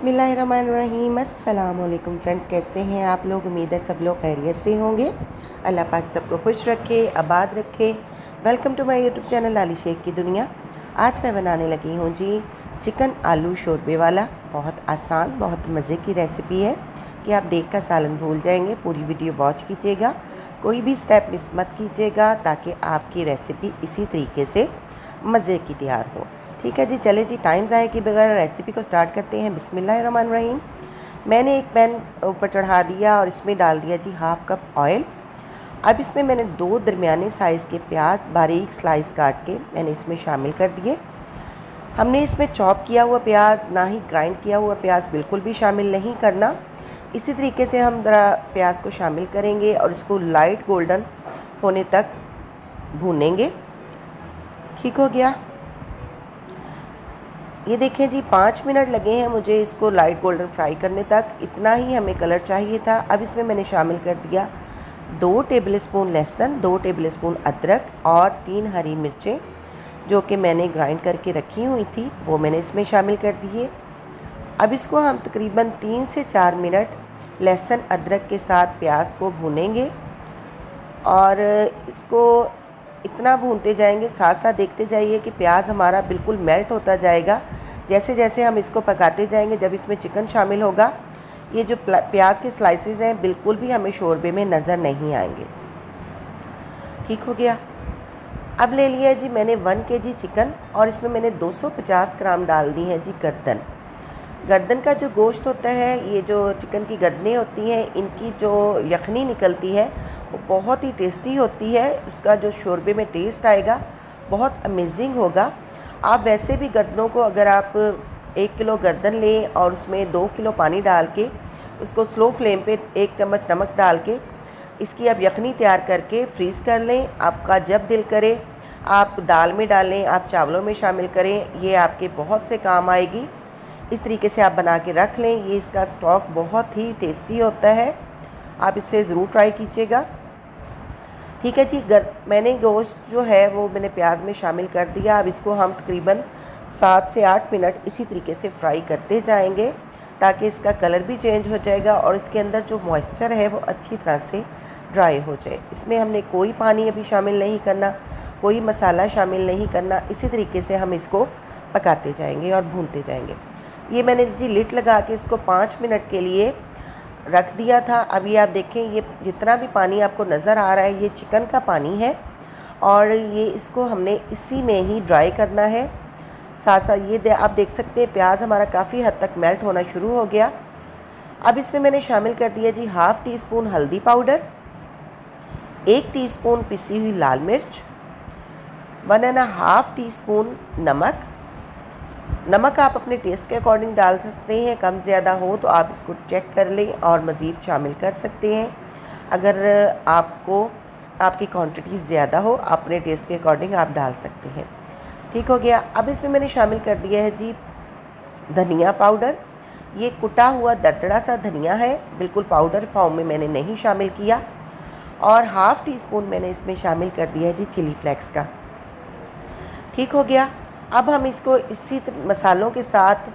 बिस्मिल्लाहिर्रहमानिर्रहीम। अस्सलाम वालेकुम फ्रेंड्स, कैसे हैं आप लोग? उम्मीद है सब लोग खैरियत से होंगे। अल्लाह पाक सबको खुश रखे, आबाद रखे। Welcome to my YouTube channel Lali Sheikh की दुनिया। आज मैं बनाने लगी हूँ जी चिकन आलू शोरबे वाला। बहुत आसान, बहुत मज़े की रेसिपी है कि आप देख कर सालन भूल जाएंगे। पूरी वीडियो वॉच कीजिएगा, कोई भी स्टेप मिस मत कीजिएगा ताकि आपकी रेसिपी इसी तरीके से मज़े की तैयार हो। ठीक है जी, चले जी टाइम ज़ाया के बगैर रेसिपी को स्टार्ट करते हैं। बिस्मिल्लाहिर्रहमानिर्रहीम। मैंने एक पैन ऊपर चढ़ा दिया और इसमें डाल दिया जी हाफ़ कप ऑयल। अब इसमें मैंने 2 दरमियाने साइज़ के प्याज बारीक स्लाइस काट के मैंने इसमें शामिल कर दिए। हमने इसमें चॉप किया हुआ प्याज, ना ही ग्राइंड किया हुआ प्याज बिल्कुल भी शामिल नहीं करना। इसी तरीके से हम ज़रा प्याज को शामिल करेंगे और इसको लाइट गोल्डन होने तक भूनेंगे। ठीक हो गया, ये देखें जी 5 मिनट लगे हैं मुझे इसको लाइट गोल्डन फ्राई करने तक। इतना ही हमें कलर चाहिए था। अब इसमें मैंने शामिल कर दिया 2 टेबलस्पून लहसुन, 2 टेबलस्पून अदरक और 3 हरी मिर्चें जो कि मैंने ग्राइंड करके रखी हुई थी, वो मैंने इसमें शामिल कर दिए। अब इसको हम तकरीबन 3 से 4 मिनट लहसुन अदरक के साथ प्याज को भूनेंगे और इसको इतना भूनते जाएंगे, साथ साथ देखते जाइए कि प्याज हमारा बिल्कुल मेल्ट होता जाएगा। जैसे जैसे हम इसको पकाते जाएंगे, जब इसमें चिकन शामिल होगा, ये जो प्याज के स्लाइसेस हैं बिल्कुल भी हमें शोरबे में नज़र नहीं आएंगे। ठीक हो गया। अब ले लिया जी मैंने 1 केजी चिकन और इसमें मैंने 250 ग्राम डाल दी है जी गर्दन। गर्दन का जो गोश्त होता है, ये जो चिकन की गर्दनें होती हैं, इनकी जो यखनी निकलती है वो बहुत ही टेस्टी होती है। उसका जो शोरबे में टेस्ट आएगा बहुत अमेजिंग होगा। आप वैसे भी गर्दनों को, अगर आप 1 किलो गर्दन लें और उसमें 2 किलो पानी डाल के उसको स्लो फ्लेम पे 1 चम्मच नमक डाल के इसकी अब यखनी तैयार करके फ्रीज़ कर लें। आपका जब दिल करे आप दाल में डालें, आप चावलों में शामिल करें, ये आपके बहुत से काम आएगी। इस तरीके से आप बना के रख लें। ये इसका स्टॉक बहुत ही टेस्टी होता है, आप इससे ज़रूर ट्राई कीजिएगा। ठीक है जी, मैंने गोश्त जो है वो मैंने प्याज में शामिल कर दिया। अब इसको हम तकरीबन 7 से 8 मिनट इसी तरीके से फ्राई करते जाएंगे ताकि इसका कलर भी चेंज हो जाएगा और इसके अंदर जो मॉइस्चर है वो अच्छी तरह से ड्राई हो जाए। इसमें हमने कोई पानी अभी शामिल नहीं करना, कोई मसाला शामिल नहीं करना। इसी तरीके से हम इसको पकाते जाएंगे और भूनते जाएंगे। ये मैंने जी लिड लगा के इसको 5 मिनट के लिए रख दिया था। अभी आप देखें, ये जितना भी पानी आपको नज़र आ रहा है ये चिकन का पानी है और ये इसको हमने इसी में ही ड्राई करना है। साथ साथ ये आप देख सकते हैं प्याज हमारा काफ़ी हद तक मेल्ट होना शुरू हो गया। अब इसमें मैंने शामिल कर दिया जी हाफ़ टी स्पून हल्दी पाउडर, 1 टीस्पून पिसी हुई लाल मिर्च, 1.5 टीस्पून नमक। नमक आप अपने टेस्ट के अकॉर्डिंग डाल सकते हैं, कम ज़्यादा हो तो आप इसको चेक कर लें और मज़ीद शामिल कर सकते हैं। अगर आपकी क्वांटिटी ज़्यादा हो, अपने टेस्ट के अकॉर्डिंग आप डाल सकते हैं। ठीक हो गया। अब इसमें मैंने शामिल कर दिया है जी धनिया पाउडर। ये कुटा हुआ दरदरा सा धनिया है, बिल्कुल पाउडर फॉर्म में मैंने नहीं शामिल किया। और हाफ़ टी स्पून मैंने इसमें शामिल कर दिया है जी चिली फ्लेक्स का। ठीक हो गया। अब हम इसको इसी मसालों के साथ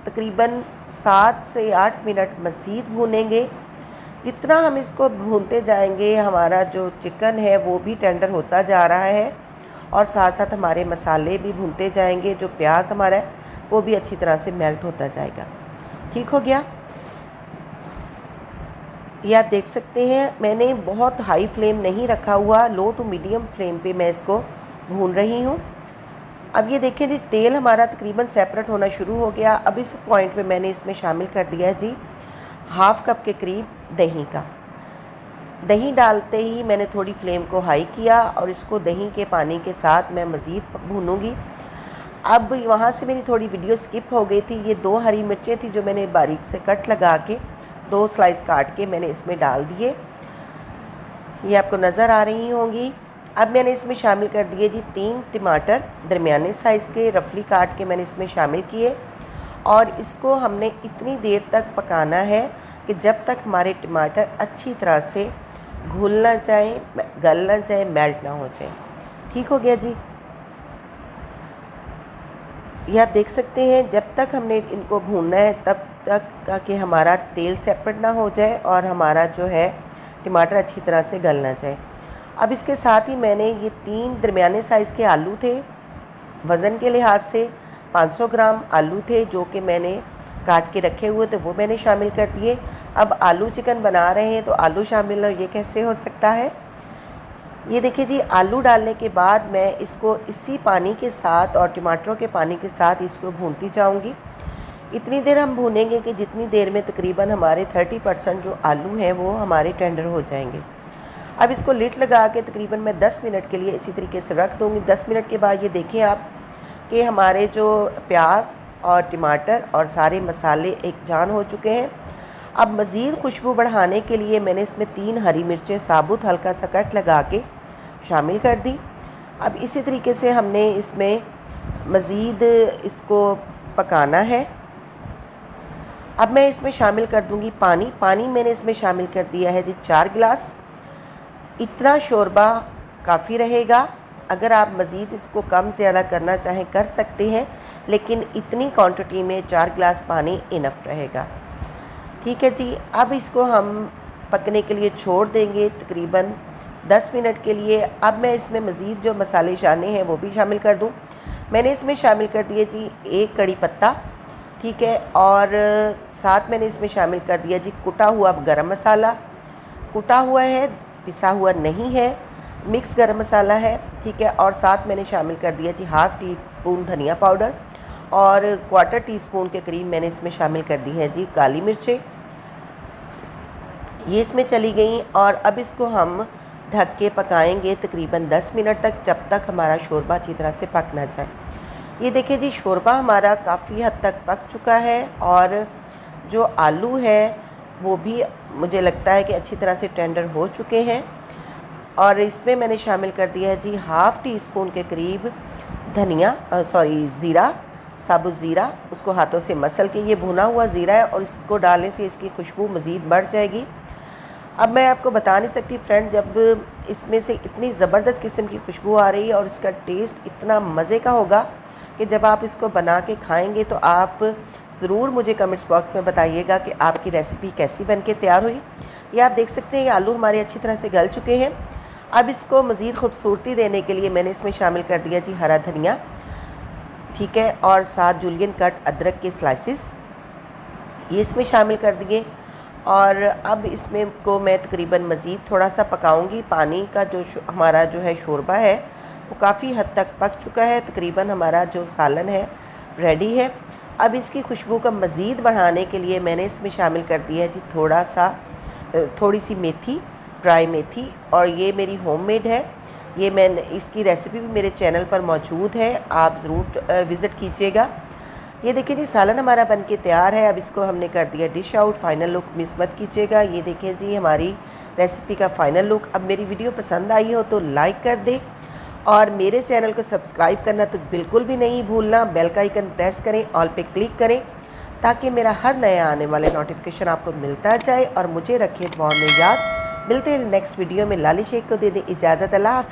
तकरीबन 7 से 8 मिनट मज़ीद भूनेंगे। जितना हम इसको भूनते जाएंगे हमारा जो चिकन है वो भी टेंडर होता जा रहा है और साथ साथ हमारे मसाले भी भूनते जाएंगे। जो प्याज हमारा है वो भी अच्छी तरह से मेल्ट होता जाएगा। ठीक हो गया। ये आप देख सकते हैं मैंने बहुत हाई फ्लेम नहीं रखा हुआ, लो टू मीडियम फ्लेम पे मैं इसको भून रही हूँ। अब ये देखें जी तेल हमारा तकरीबन सेपरेट होना शुरू हो गया। अब इस पॉइंट पे मैंने इसमें शामिल कर दिया है जी हाफ़ कप के करीब दही का। दही डालते ही मैंने थोड़ी फ्लेम को हाई किया और इसको दही के पानी के साथ मैं मज़ीद भूनूंगी। अब वहाँ से मेरी थोड़ी वीडियो स्किप हो गई थी। ये 2 हरी मिर्चें थी जो मैंने बारीक से कट लगा के 2 स्लाइस काट के मैंने इसमें डाल दिए, ये आपको नज़र आ रही होंगी। अब मैंने इसमें शामिल कर दिए जी 3 टमाटर दरमियाने साइज़ के रफली काट के मैंने इसमें शामिल किए और इसको हमने इतनी देर तक पकाना है कि जब तक हमारे टमाटर अच्छी तरह से घुल ना जाए, गल ना जाए, मेल्ट ना हो जाए। ठीक हो गया जी। ये आप देख सकते हैं जब तक हमने इनको भूनना है तब तक का कि हमारा तेल सेपरेट ना हो जाए और हमारा जो है टमाटर अच्छी तरह से गल ना जाए। अब इसके साथ ही मैंने ये 3 दरमियाने साइज़ के आलू थे, वज़न के लिहाज से 500 ग्राम आलू थे जो कि मैंने काट के रखे हुए थे, वो मैंने शामिल कर दिए। अब आलू चिकन बना रहे हैं तो आलू शामिल ये कैसे हो सकता है। ये देखिए जी, आलू डालने के बाद मैं इसको इसी पानी के साथ और टमाटरों के पानी के साथ इसको भूनती जाऊंगी। इतनी देर हम भूनेंगे कि जितनी देर में तकरीबन हमारे 30% जो आलू हैं वो हमारे टेंडर हो जाएंगे। अब इसको लिड लगा के तकरीबन मैं 10 मिनट के लिए इसी तरीके से रख दूँगी। 10 मिनट के बाद ये देखें आप कि हमारे जो प्याज और टमाटर और सारे मसाले एक जान हो चुके हैं। अब मज़ीद खुशबू बढ़ाने के लिए मैंने इसमें 3 हरी मिर्चें साबुत हल्का सा कट लगा के शामिल कर दी। अब इसी तरीके से हमने इसमें मज़ीद इसको पकाना है। अब मैं इसमें शामिल कर दूंगी पानी। पानी मैंने इसमें शामिल कर दिया है जी 4 गिलास। इतना शोरबा काफ़ी रहेगा। अगर आप मज़ीद इसको कम ज़्यादा करना चाहें कर सकते हैं, लेकिन इतनी क्वांटिटी में 4 गिलास पानी इनफ रहेगा। ठीक है जी, अब इसको हम पकने के लिए छोड़ देंगे तकरीबन 10 मिनट के लिए। अब मैं इसमें मज़ीद जो मसाले शाने हैं वो भी शामिल कर दूं। मैंने इसमें शामिल कर दिए जी 1 कड़ी पत्ता, ठीक है, और साथ मैंने इसमें शामिल कर दिया जी कुटा हुआ गरम मसाला। कुटा हुआ है, पिसा हुआ नहीं है, मिक्स गरम मसाला है, ठीक है। और साथ मैंने शामिल कर दिया जी ½ टीस्पून धनिया पाउडर और क्वार्टर टीस्पून के करीब मैंने इसमें शामिल कर दी है जी काली मिर्चें। ये इसमें चली गई और अब इसको हम ढक के पकाएंगे तकरीबन 10 मिनट तक, जब तक हमारा शोरबा अच्छी तरह से पक ना जाए। ये देखिए जी, शोरबा हमारा काफ़ी हद तक पक चुका है और जो आलू है वो भी मुझे लगता है कि अच्छी तरह से टेंडर हो चुके हैं। और इसमें मैंने शामिल कर दिया है जी ½ टीस्पून के करीब ज़ीरा, साबुत ज़ीरा। उसको हाथों से मसल के, ये भुना हुआ ज़ीरा है और इसको डालने से इसकी खुशबू मज़ीद बढ़ जाएगी। अब मैं आपको बता नहीं सकती फ्रेंड, जब इसमें से इतनी ज़बरदस्त किस्म की खुशबू आ रही है और इसका टेस्ट इतना मज़े का होगा कि जब आप इसको बना के खाएंगे तो आप ज़रूर मुझे कमेंट्स बॉक्स में बताइएगा कि आपकी रेसिपी कैसी बन के तैयार हुई। ये आप देख सकते हैं ये आलू हमारे अच्छी तरह से गल चुके हैं। अब इसको मज़ीद खूबसूरती देने के लिए मैंने इसमें शामिल कर दिया जी हरा धनिया, ठीक है, और साथ जूलियन कट अदरक के स्लाइसिस ये इसमें शामिल कर दिए। और अब इसमें को मैं तकरीबन मज़ीद थोड़ा सा पकाऊंगी। पानी का जो हमारा जो है शोरबा है वो काफ़ी हद तक पक चुका है। तकरीबन हमारा जो सालन है रेडी है। अब इसकी खुशबू का मज़ीद बढ़ाने के लिए मैंने इसमें शामिल कर दिया है जी थोड़ी सी मेथी, ड्राई मेथी, और ये मेरी होममेड है। ये मैंने इसकी रेसिपी भी मेरे चैनल पर मौजूद है, आप ज़रूर विज़िट कीजिएगा। ये देखिए जी, सालन हमारा बनके तैयार है। अब इसको हमने कर दिया dish out. Final look miss मत कीजिएगा। ये देखिए जी हमारी रेसिपी का फ़ाइनल लुक। अब मेरी वीडियो पसंद आई हो तो लाइक कर दें और मेरे चैनल को सब्सक्राइब करना तो बिल्कुल भी नहीं भूलना। बेल का आइकन प्रेस करें, ऑल पे क्लिक करें ताकि मेरा हर नया आने वाले नोटिफिकेशन आपको मिलता जाए और मुझे रखें दुआ में याद। मिलते हैं नेक्स्ट वीडियो में। लाली शेख को दे दें इजाज़त। अल्लाह हाफ़िज़।